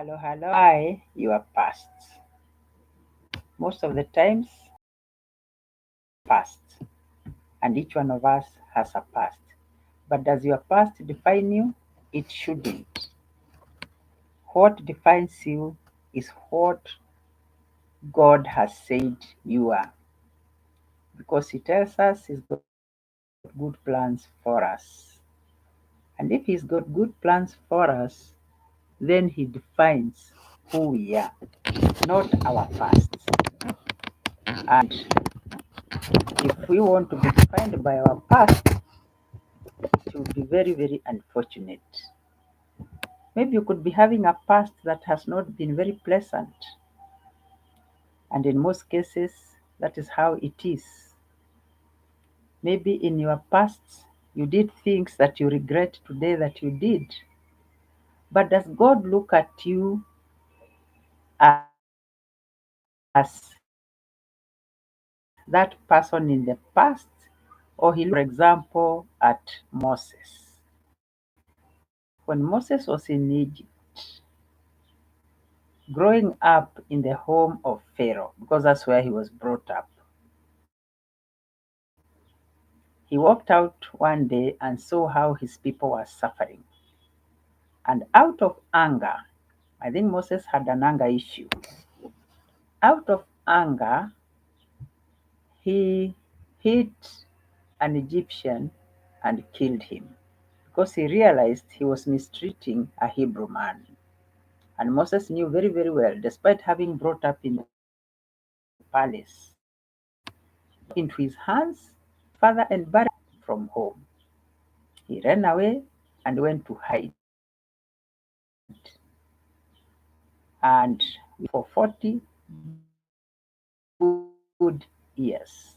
Hello. Your past. Most of the times, past, and each one of us has a past. But does your past define you? It shouldn't. What defines you is what God has said you are, because He tells us He's got good plans for us. And if He's got good plans for us, then He defines who we are, not our past. And if we want to be defined by our past, it will be very, very unfortunate. Maybe you could be having a past that has not been very pleasant. And in most cases, that is how it is. Maybe in your past, you did things that you regret today that you did. But does God look at you as that person in the past? Or he looks, for example, at Moses. When Moses was in Egypt, growing up in the home of Pharaoh, because that's where he was brought up, he walked out one day and saw how his people were suffering. And out of anger, I think Moses had an anger issue. Out of anger, he hit an Egyptian and killed him because he realized he was mistreating a Hebrew man. And Moses knew very, very well, despite having brought up in the palace, into his hands, father, and buried from home. He ran away and went to hide. And for 40 good years.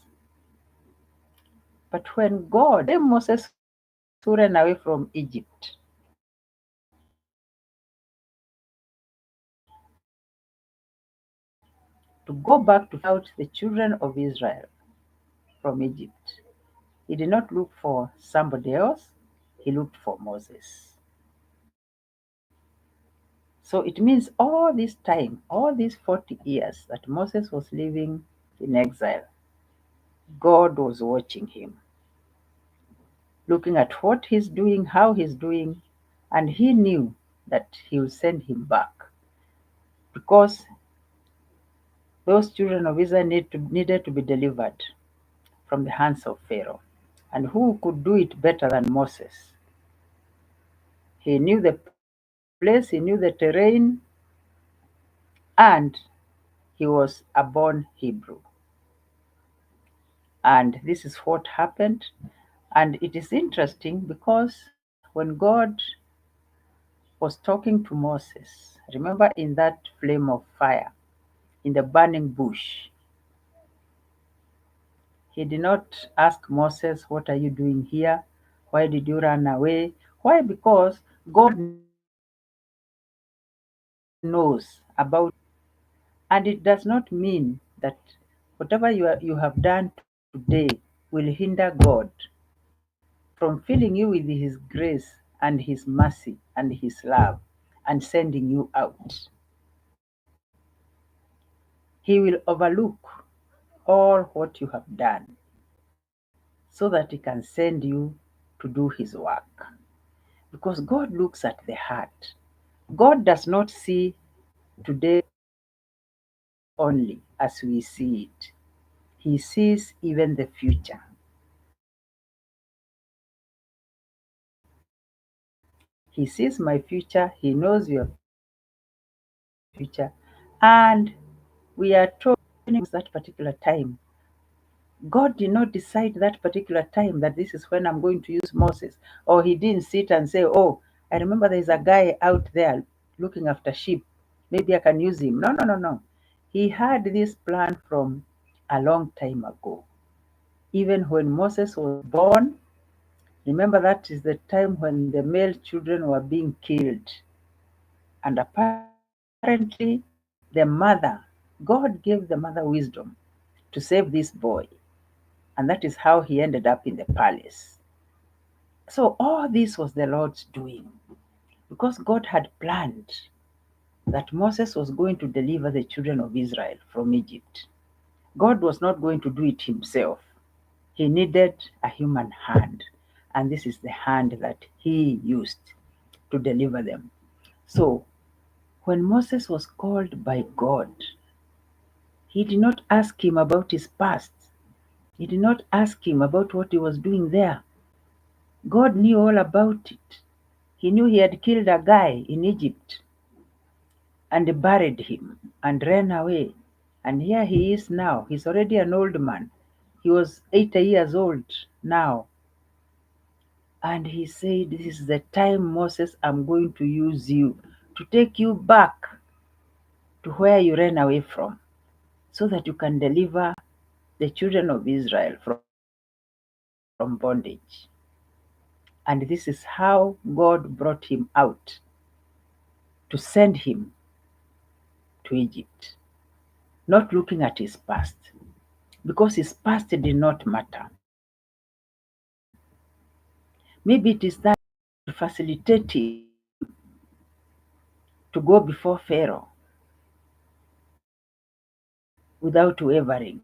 But when God, then Moses who ran away from Egypt, to go back to out the children of Israel from Egypt, he did not look for somebody else, he looked for Moses. So it means all this time, all these 40 years that Moses was living in exile, God was watching him, looking at what he's doing, how he's doing, and he knew that he will send him back because those children of Israel needed to be delivered from the hands of Pharaoh. And who could do it better than Moses? He knew the place, he knew the terrain, and he was a born Hebrew. And this is what happened. And it is interesting because when God was talking to Moses, remember in that flame of fire, in the burning bush, he did not ask Moses, "What are you doing here? Why did you run away?" Why? Because God knows about, and it does not mean that whatever you have done today will hinder God from filling you with His grace and His mercy and His love and sending you out. He will overlook all what you have done so that He can send you to do His work. Because God looks at the heart. God does not see today only as we see it, He sees even the future. He sees my future, He knows your future, and we are told that particular time. God did not decide that particular time that this is when I'm going to use Moses, or He didn't sit and say, "Oh, I remember there's a guy out there looking after sheep. Maybe I can use him." No, no, no, no. He had this plan from a long time ago. Even when Moses was born, remember that is the time when the male children were being killed. And apparently, the mother, God gave the mother wisdom to save this boy. And that is how he ended up in the palace. So all this was the Lord's doing because God had planned. that Moses was going to deliver the children of Israel from Egypt. God was not going to do it himself. He needed a human hand, and this is the hand that he used to deliver them. So, when Moses was called by God, he did not ask him about his past. He did not ask him about what he was doing there. God knew all about it. He knew he had killed a guy in Egypt and buried him and ran away. And here he is now. He's already an old man. He was 80 years old now. And he said, "This is the time, Moses, I'm going to use you to take you back to where you ran away from so that you can deliver the children of Israel from bondage." And this is how God brought him out to send him to Egypt, not looking at his past, because his past did not matter. Maybe it is that to facilitate him to go before Pharaoh without wavering.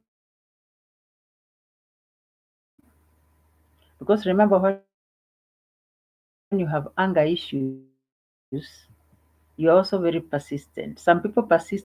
Because remember, when you have anger issues, you're also very persistent. Some people persist in sin,